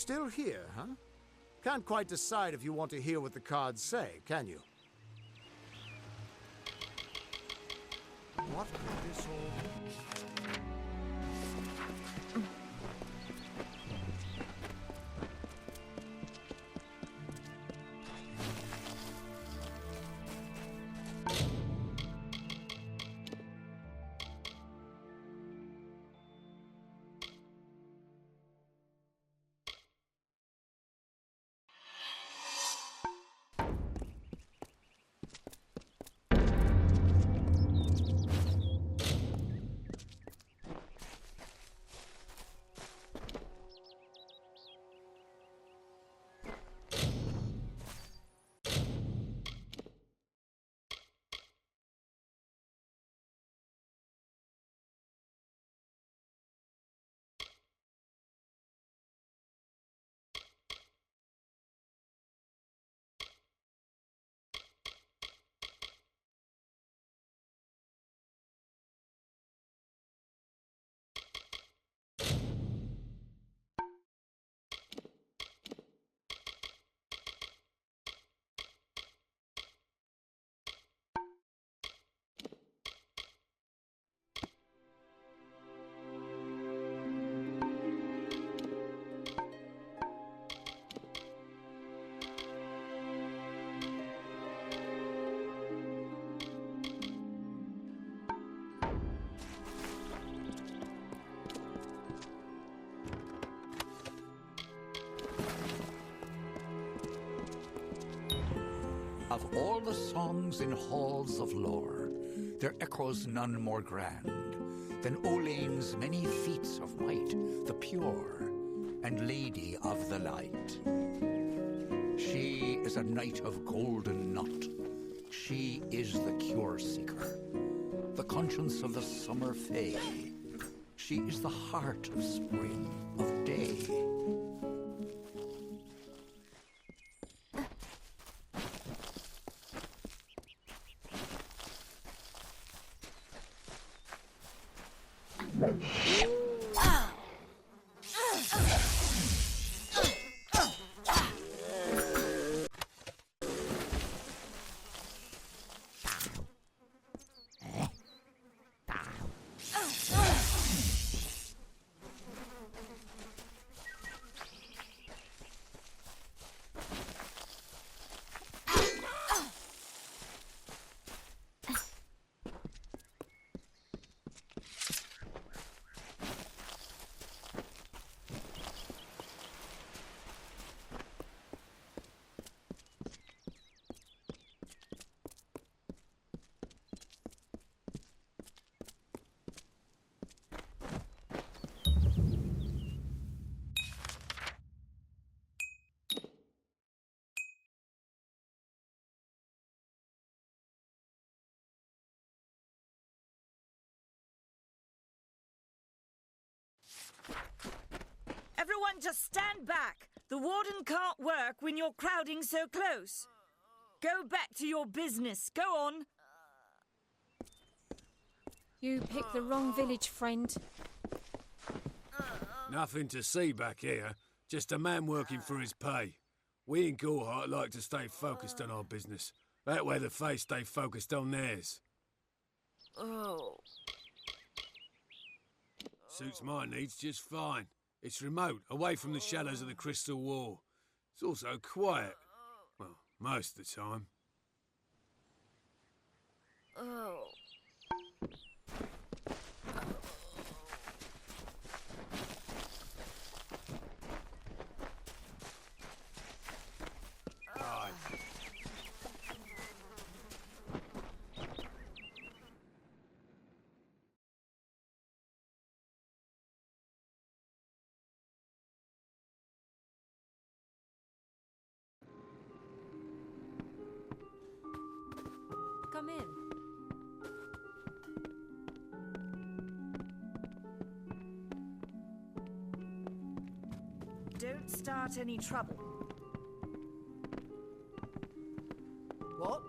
Still here, huh? Can't quite decide if you want to hear what the cards say, can you? What could this all... Of all the songs in halls of lore, there echoes none more grand than Olane's many feats of might, the pure and lady of the light. She is a knight of golden knot. She is the cure seeker, the conscience of the summer fae. She is the heart of spring, of day. Everyone just stand back. The warden can't work when you're crowding so close. Go back to your business. Go on. You picked the wrong village, friend. Nothing to see back here. Just a man working for his pay. We in Gorhart like to stay focused on our business. That way the Fae stay focused on theirs. Oh. Suits my needs just fine. It's remote, away from the shallows of the Crystal Wall. It's also quiet. Well, most of the time. Oh. Aye. Come in. Don't start any trouble. What?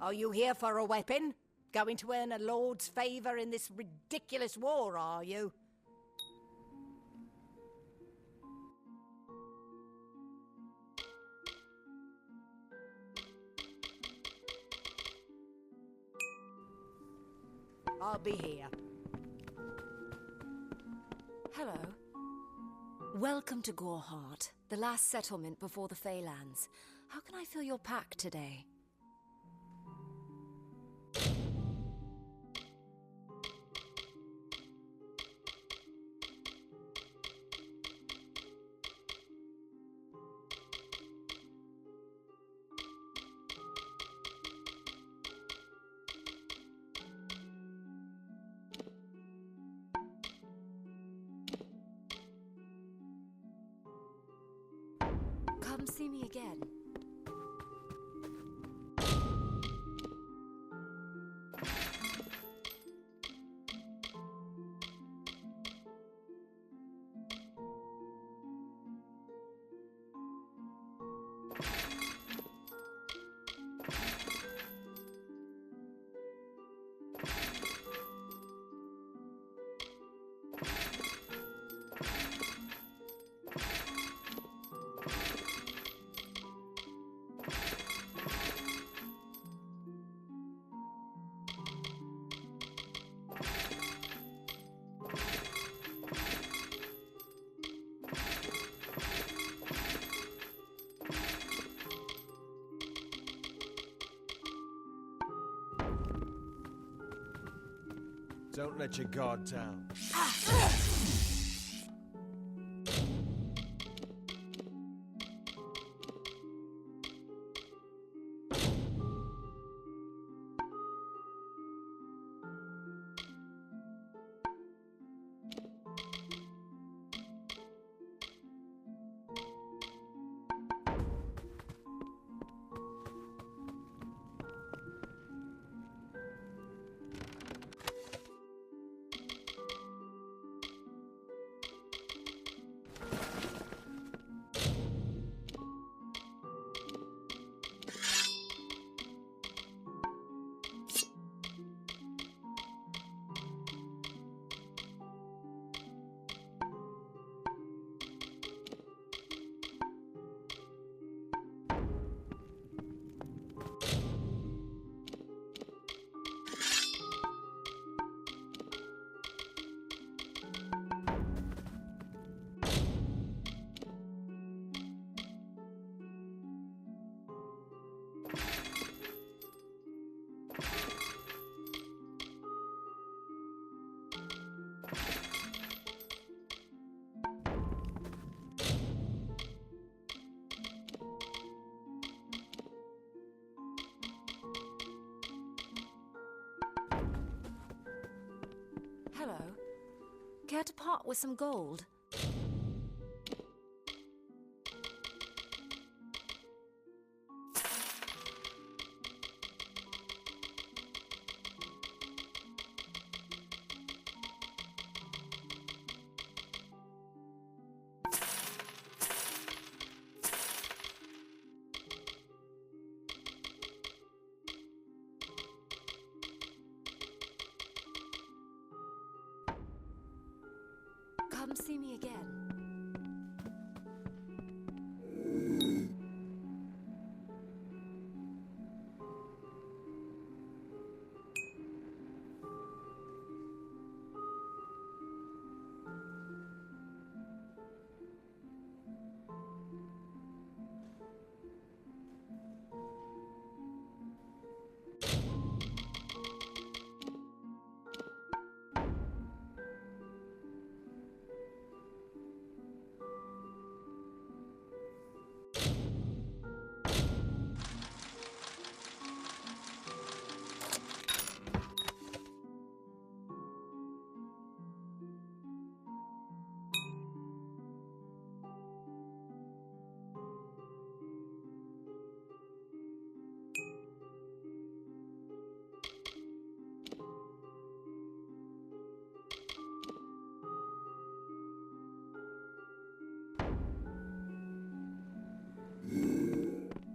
Are you here for a weapon? Going to earn a lord's favour in this ridiculous war, are you? I'll be here. Hello. Welcome to Goreheart, the last settlement before the Feylands. How can I fill your pack today? Come see me again. Don't let your guard down. Hello. Care to part with some gold? Come see me again.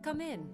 Come in.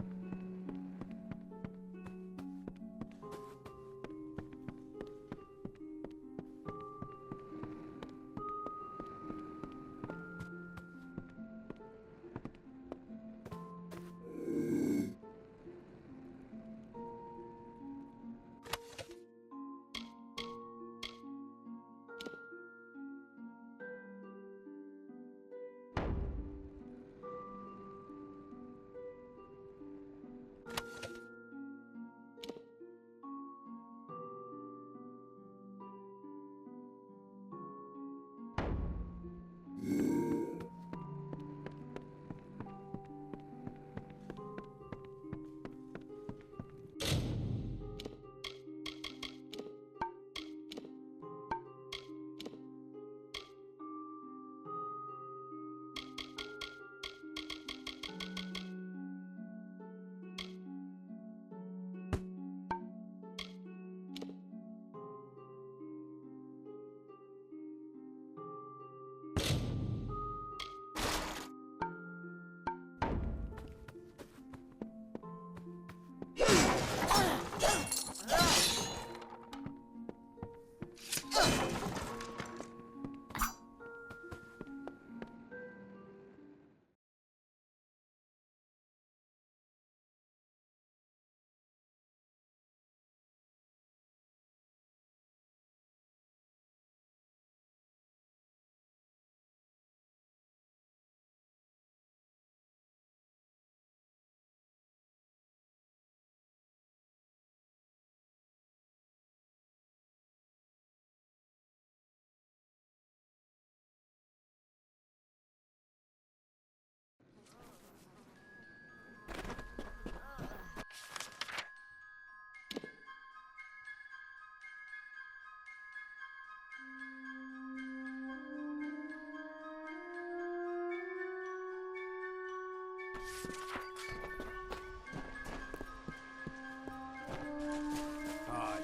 Aye.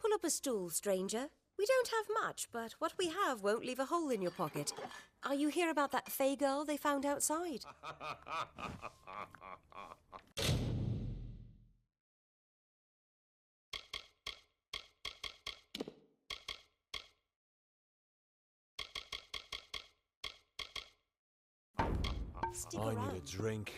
Pull up a stool, stranger. We don't have much, but what we have won't leave a hole in your pocket. Are you here about that Fey girl they found outside? Stick I around. need a drink.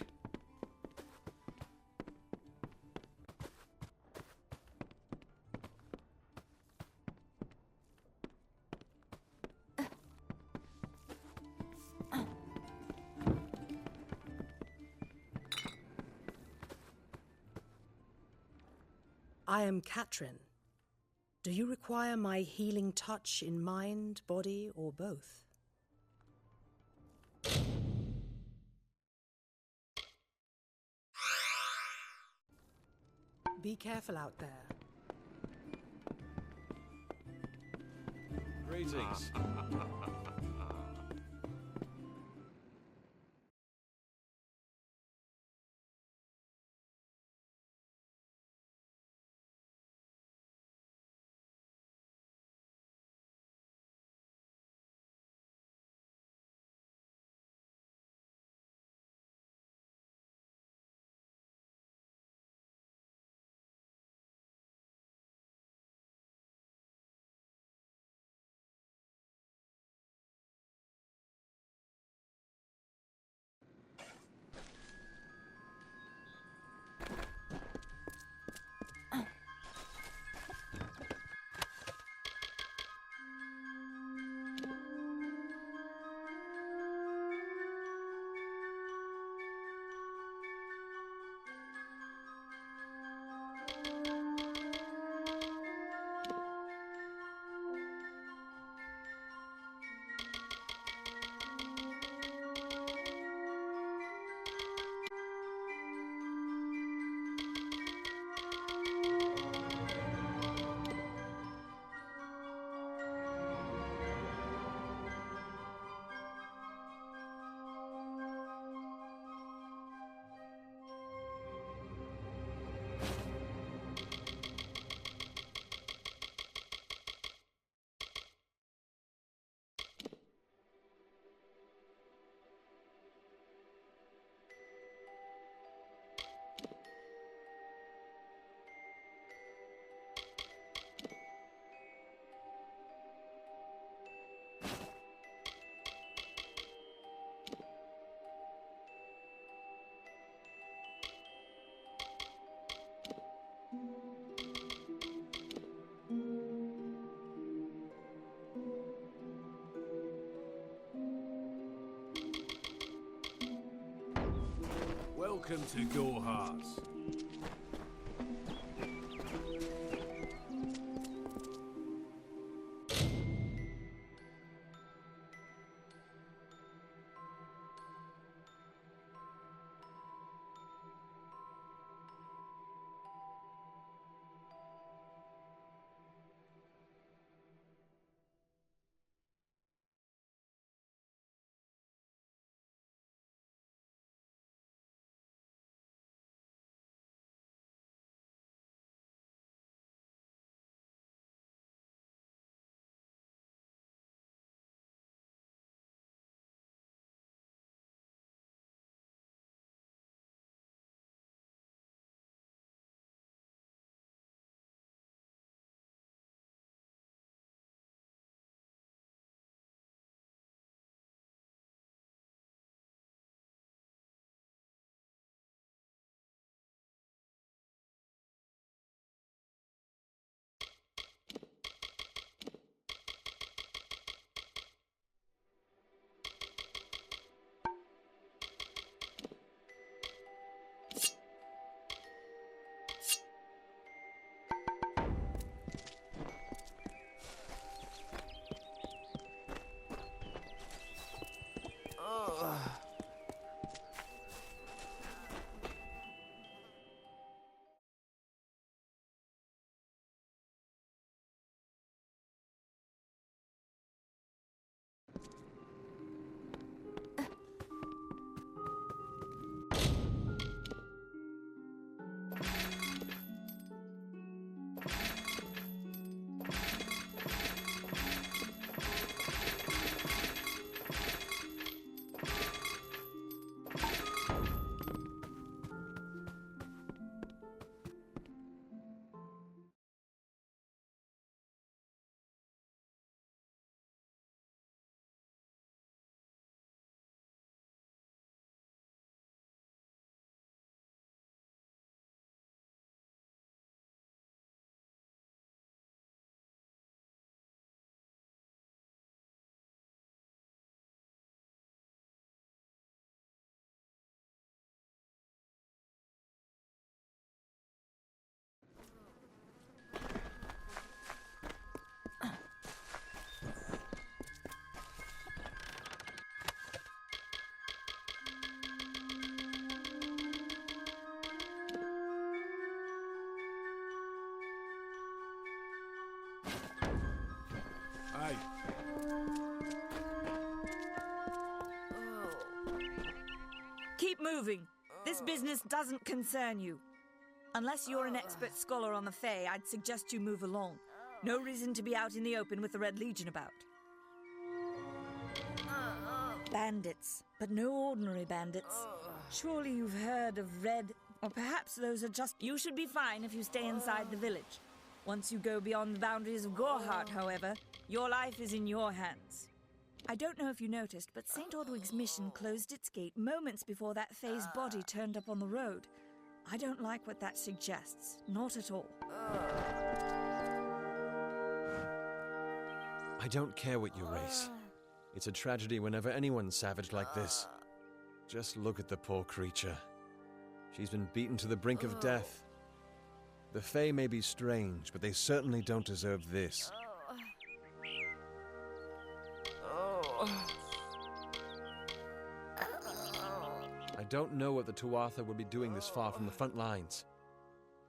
I am Katrin. Do you require my healing touch in mind, body, or both? Be careful out there. Greetings. Welcome to Gorehart. Hey. Keep moving. This business doesn't concern you. Unless you're an expert scholar on the Fae, I'd suggest you move along. No reason to be out in the open with the Red Legion about. Bandits, but no ordinary bandits. Surely you've heard of Red, or perhaps those are just... You should be fine if you stay inside the village. Once you go beyond the boundaries of Gorehart, however, your life is in your hands. I don't know if you noticed, but St. Ordwig's mission closed its gate moments before that Fae's body turned up on the road. I don't like what that suggests. Not at all. I don't care what you race. It's a tragedy whenever anyone's savage like this. Just look at the poor creature. She's been beaten to the brink of death. The Fae may be strange, but they certainly don't deserve this. I don't know what the Tuatha would be doing this far from the front lines.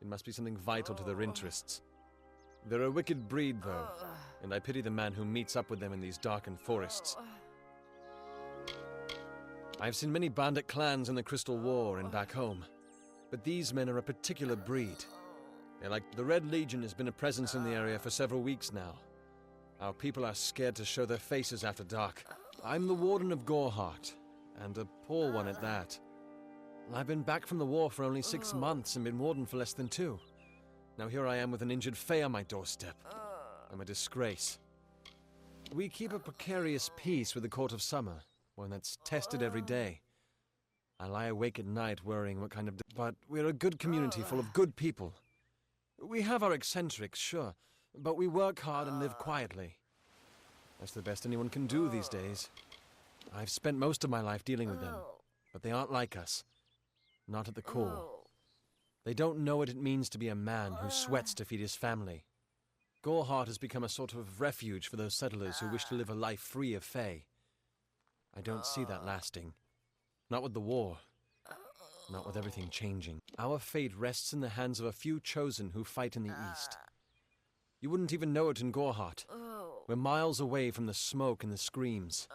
It must be something vital to their interests. They're a wicked breed, though, and I pity the man who meets up with them in these darkened forests. I've seen many bandit clans in the Crystal War and back home, but these men are a particular breed. They're like the Red Legion has been a presence in the area for several weeks now. Our people are scared to show their faces after dark. I'm the Warden of Gorehart, and a poor one at that. I've been back from the war for only 6 months and been Warden for less than 2. Now here I am with an injured Fae on my doorstep. I'm a disgrace. We keep a precarious peace with the Court of Summer, one that's tested every day. I lie awake at night worrying what kind of... But we're a good community full of good people. We have our eccentrics, sure, but we work hard and live quietly. That's the best anyone can do these days. I've spent most of my life dealing with them, but they aren't like us. Not at the core. They don't know what it means to be a man who sweats to feed his family. Gorehart has become a sort of refuge for those settlers who wish to live a life free of Fae. I don't see that lasting. Not with the war. Not with everything changing. Our fate rests in the hands of a few chosen who fight in the east. You wouldn't even know it in Gorehart. We're miles away from the smoke and the screams.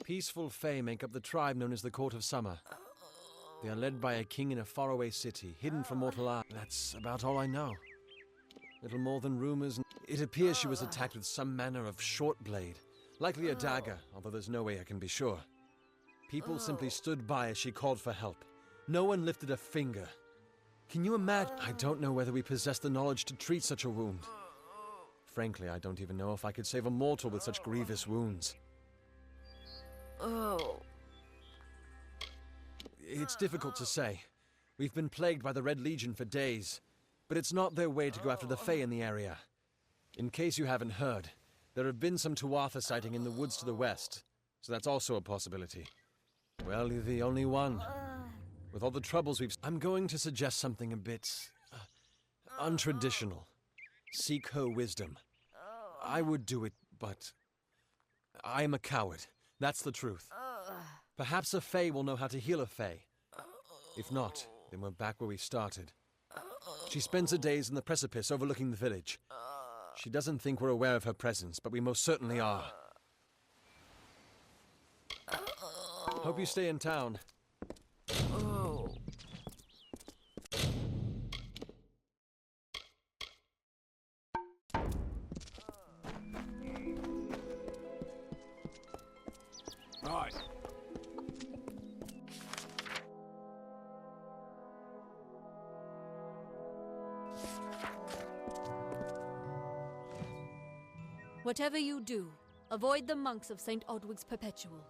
Peaceful Fae make up the tribe known as the Court of Summer. They are led by a king in a faraway city, hidden from mortal eye. That's about all I know. Little more than rumors. It appears she was attacked with some manner of short blade, likely a dagger, although there's no way I can be sure. People simply stood by as she called for help. No one lifted a finger. Can you imagine? I don't know whether we possess the knowledge to treat such a wound. Frankly, I don't even know if I could save a mortal with such grievous wounds. It's difficult to say. We've been plagued by the Red Legion for days, but it's not their way to go after the Fae in the area. In case you haven't heard, there have been some Tuatha sighting in the woods to the west, so that's also a possibility. Well, you're the only one. With all the troubles I'm going to suggest something a bit... untraditional. Seek her wisdom. I would do it, but... I am a coward. That's the truth. Perhaps a Fae will know how to heal a Fae. If not, then we're back where we started. She spends her days in the precipice overlooking the village. She doesn't think we're aware of her presence, but we most certainly are. Hope you stay in town. Right. Whatever you do, avoid the monks of St. Odwig's Perpetual.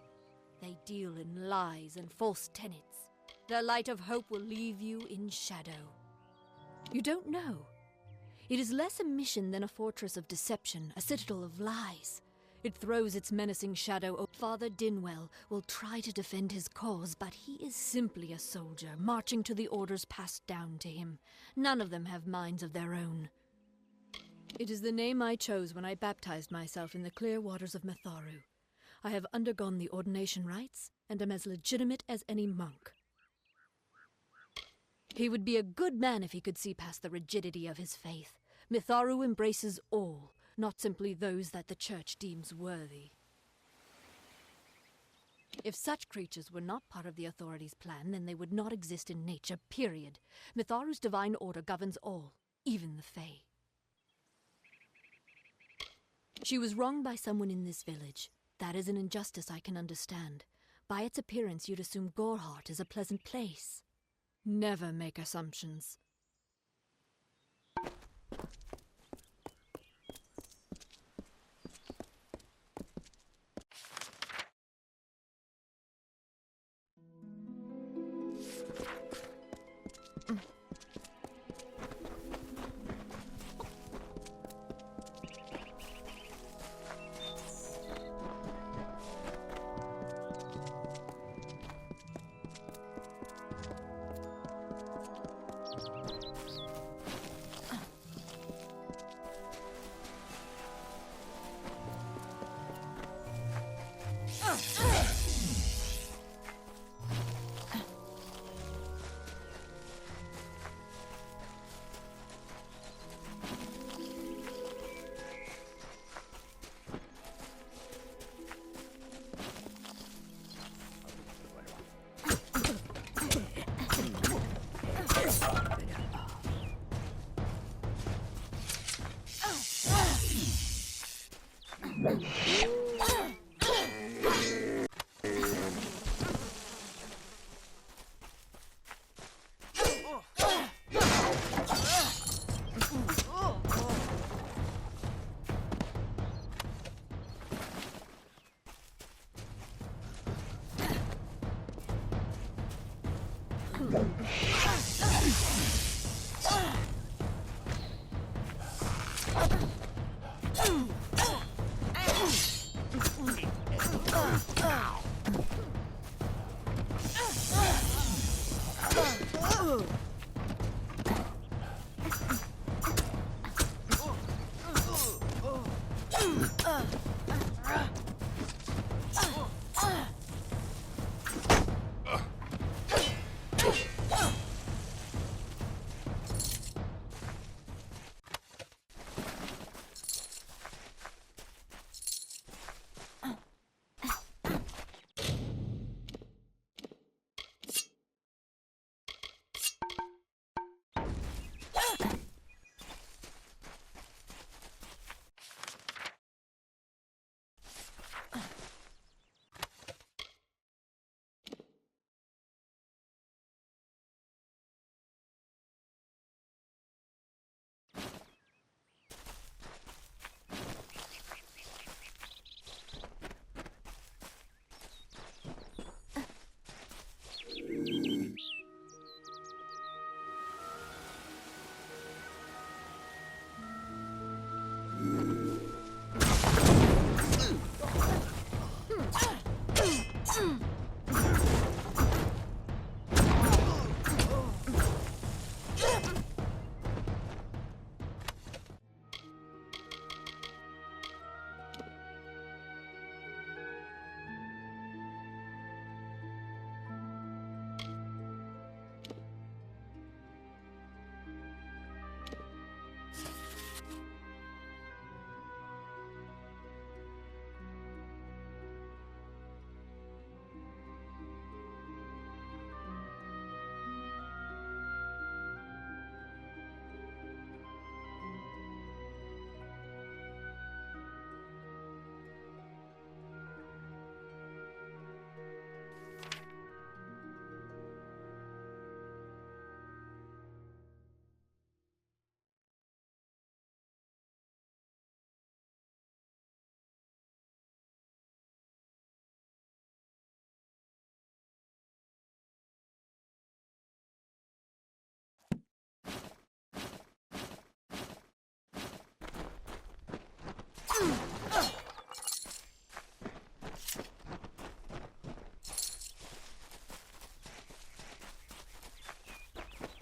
They deal in lies and false tenets. Their light of hope will leave you in shadow. You don't know. It is less a mission than a fortress of deception, a citadel of lies. It throws its menacing shadow over. Father Dinwell will try to defend his cause, but he is simply a soldier, marching to the orders passed down to him. None of them have minds of their own. It is the name I chose when I baptized myself in the clear waters of Metharu. I have undergone the ordination rites, and am as legitimate as any monk. He would be a good man if he could see past the rigidity of his faith. Metharu embraces all, not simply those that the Church deems worthy. If such creatures were not part of the authorities' plan, then they would not exist in nature, period. Mitharu's divine order governs all, even the Fae. She was wronged by someone in this village. That is an injustice I can understand. By its appearance, you'd assume Goreheart is a pleasant place. Never make assumptions.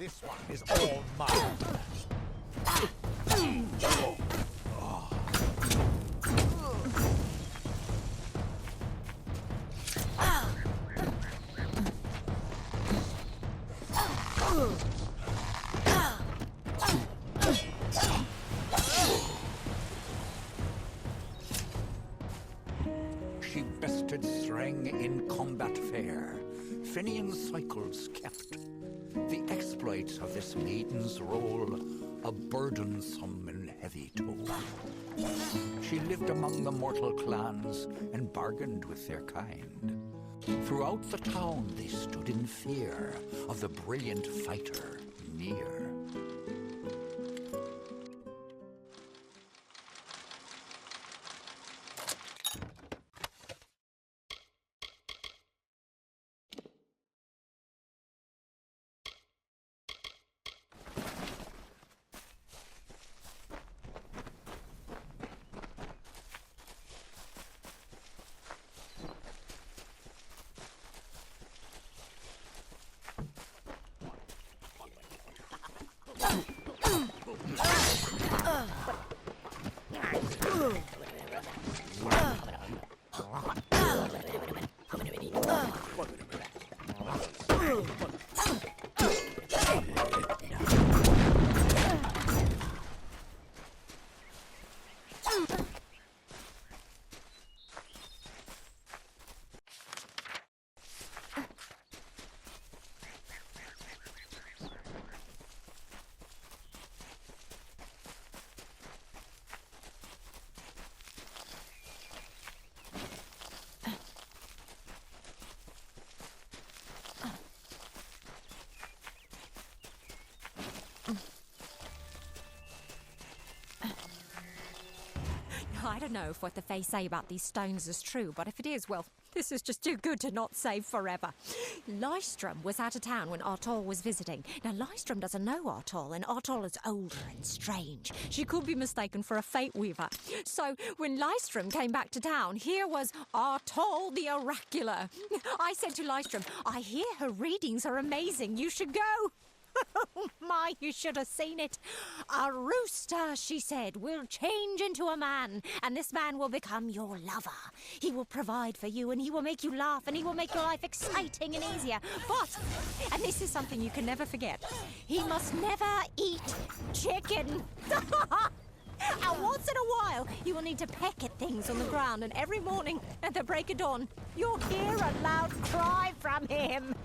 This one is all mine. in combat fair, Finian cycles kept. The exploits of this maiden's role, a burdensome and heavy toll. She lived among the mortal clans and bargained with their kind. Throughout the town they stood in fear of the brilliant fighter near. I don't know if what the Fae say about these stones is true, but if it is, well, this is just too good to not save forever. Lystrom was out of town when Artol was visiting. Now, Lystrom doesn't know Artol, and Artol is older and strange. She could be mistaken for a Fate Weaver. So, when Lystrom came back to town, here was Artol the Oracular. I said to Lystrom, I hear her readings are amazing. You should go. Oh my, you should have seen it. A rooster, she said, will change into a man, and this man will become your lover. He will provide for you, and he will make you laugh, and he will make your life exciting and easier. But, and this is something you can never forget, he must never eat chicken. And once in a while, you will need to peck at things on the ground, and every morning at the break of dawn, you'll hear a loud cry from him.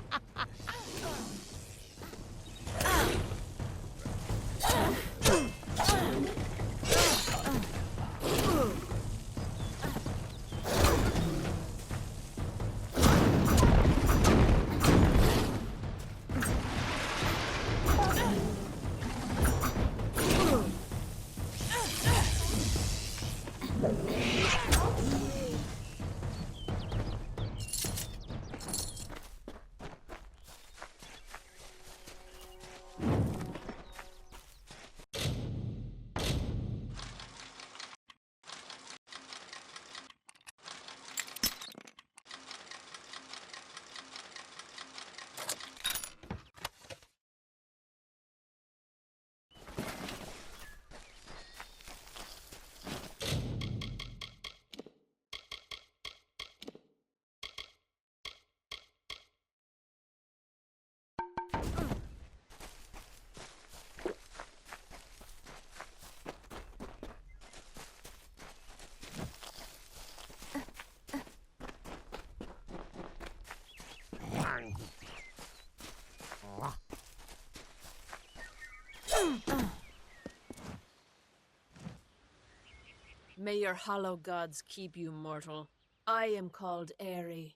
May your hollow gods keep you, mortal. I am called Aerie.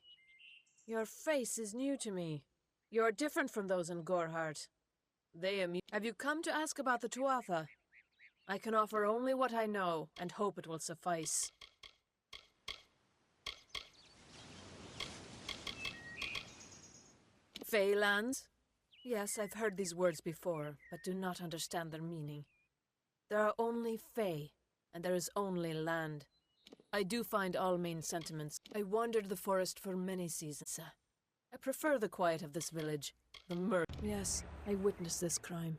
Your face is new to me. You're different from those in Gorhart. Have you come to ask about the Tuatha? I can offer only what I know, and hope it will suffice. Feylands? Yes, I've heard these words before, but do not understand their meaning. There are only Fey, and there is only land. I do find all main sentiments. I wandered the forest for many seasons. I prefer the quiet of this village. The murder. Yes, I witnessed this crime.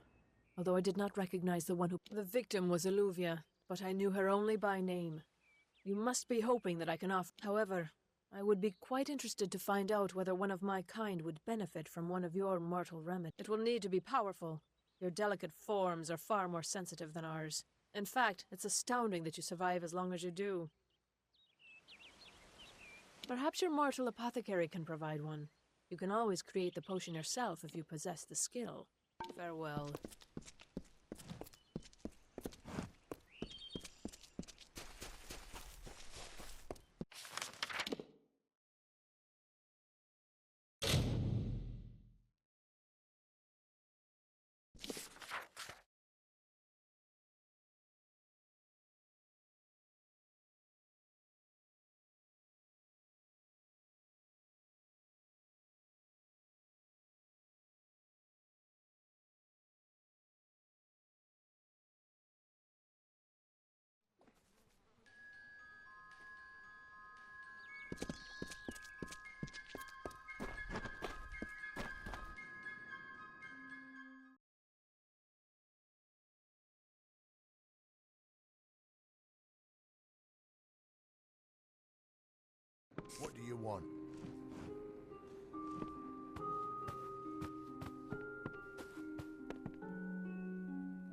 Although I did not recognize the one who... The victim was Illuvia, but I knew her only by name. You must be hoping that I can offer... However, I would be quite interested to find out whether one of my kind would benefit from one of your mortal remedies. It will need to be powerful. Your delicate forms are far more sensitive than ours. In fact, it's astounding that you survive as long as you do. Perhaps your mortal apothecary can provide one. You can always create the potion yourself if you possess the skill. Farewell. What do you want?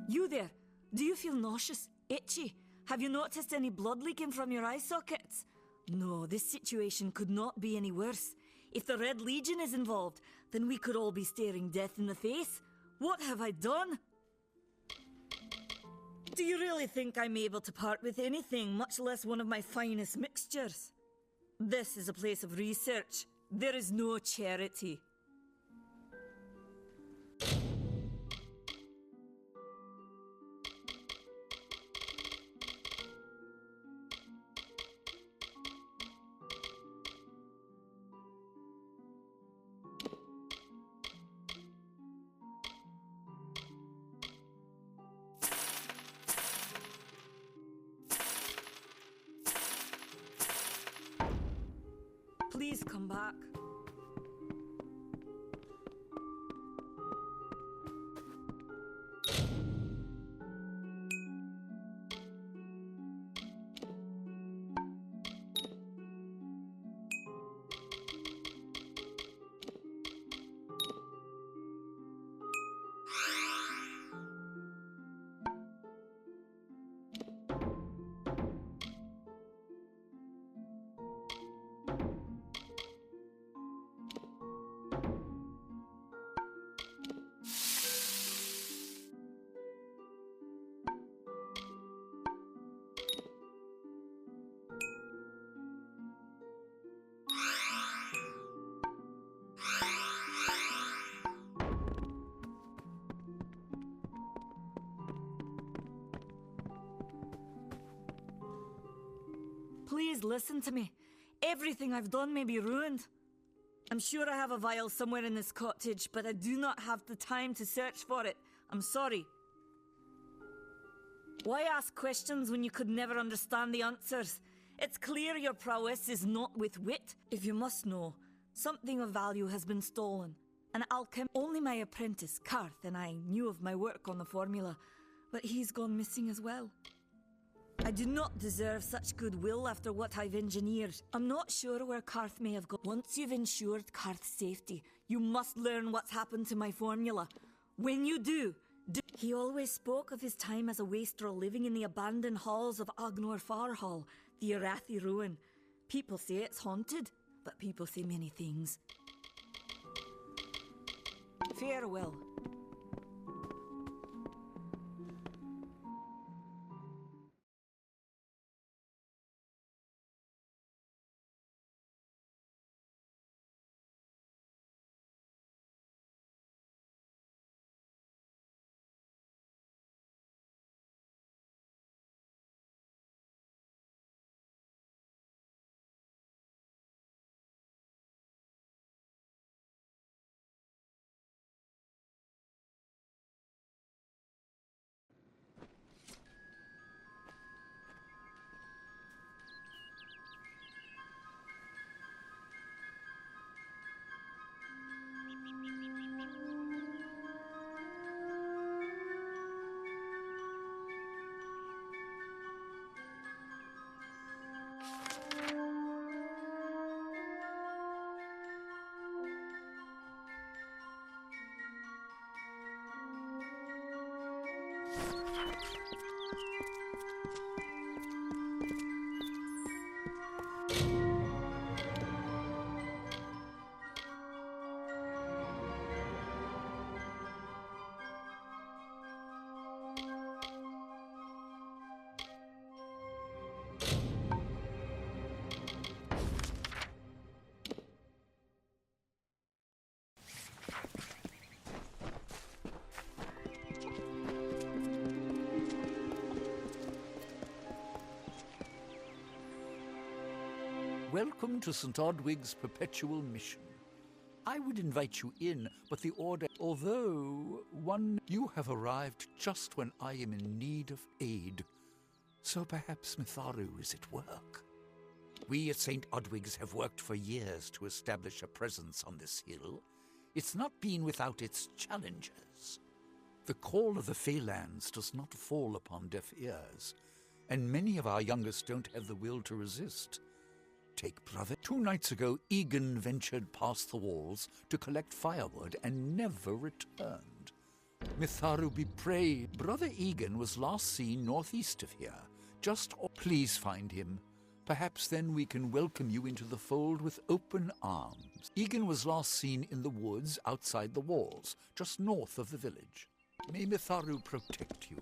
You there! Do you feel nauseous? Itchy? Have you noticed any blood leaking from your eye sockets? No, this situation could not be any worse. If the Red Legion is involved, then we could all be staring death in the face. What have I done? Do you really think I'm able to part with anything, much less one of my finest mixtures? This is a place of research. There is no charity. Please come back. Please listen to me. Everything I've done may be ruined. I'm sure I have a vial somewhere in this cottage, but I do not have the time to search for it. I'm sorry. Why ask questions when you could never understand the answers? It's clear your prowess is not with wit. If you must know, something of value has been stolen. An alchemist. Only my apprentice, Karth, and I knew of my work on the formula, but he's gone missing as well. I do not deserve such goodwill after what I've engineered. I'm not sure where Karth may have gone. Once you've ensured Karth's safety, you must learn what's happened to my formula. When you do... He always spoke of his time as a wastrel living in the abandoned halls of Agnor Farhall, the Arathi ruin. People say it's haunted, but people say many things. Farewell. Welcome to St. Odwig's perpetual mission. I would invite you in, but the order, although you have arrived just when I am in need of aid. So perhaps Mitharu is at work. We at St. Odwig's have worked for years to establish a presence on this hill. It's not been without its challenges. The call of the Feylands does not fall upon deaf ears, and many of our youngest don't have the will to resist. Take brother. 2 nights ago, Egan ventured past the walls to collect firewood and never returned. Mitharu be praised. Brother Egan was last seen northeast of here. Please find him. Perhaps then we can welcome you into the fold with open arms. Egan was last seen in the woods outside the walls, just north of the village. May Mitharu protect you.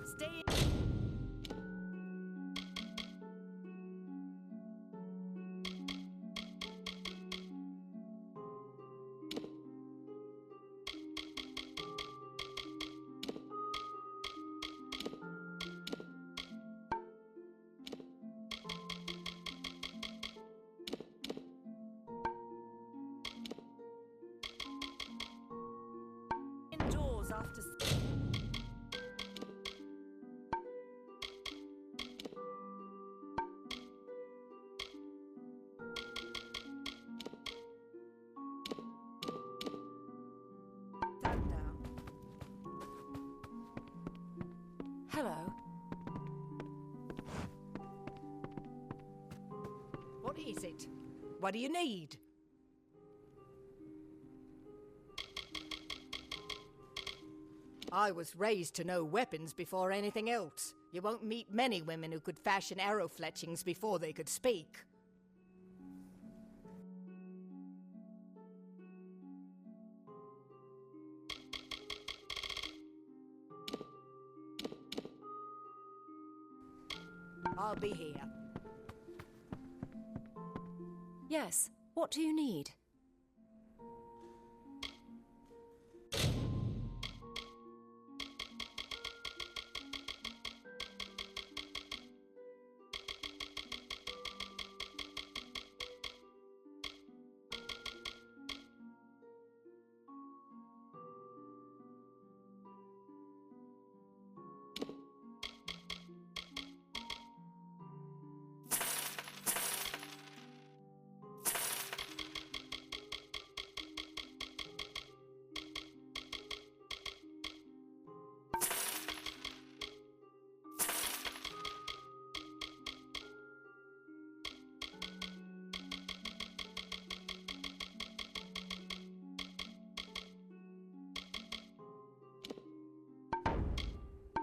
Stay. Indoors after. Hello. What is it? What do you need? I was raised to know weapons before anything else. You won't meet many women who could fashion arrow fletchings before they could speak. I'll be here. Yes, what do you need?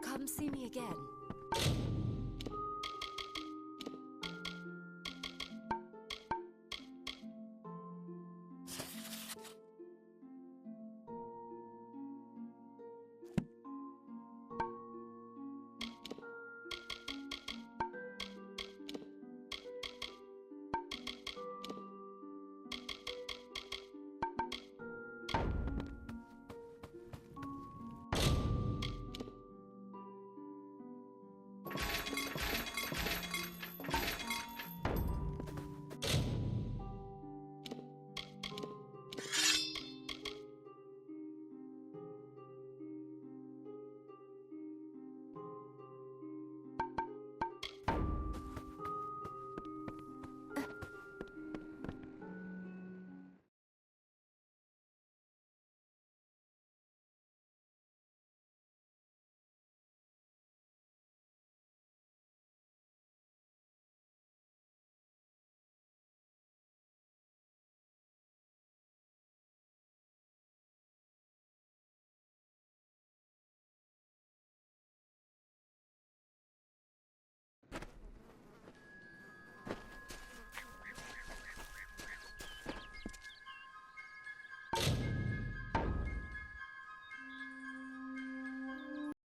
Come see me again.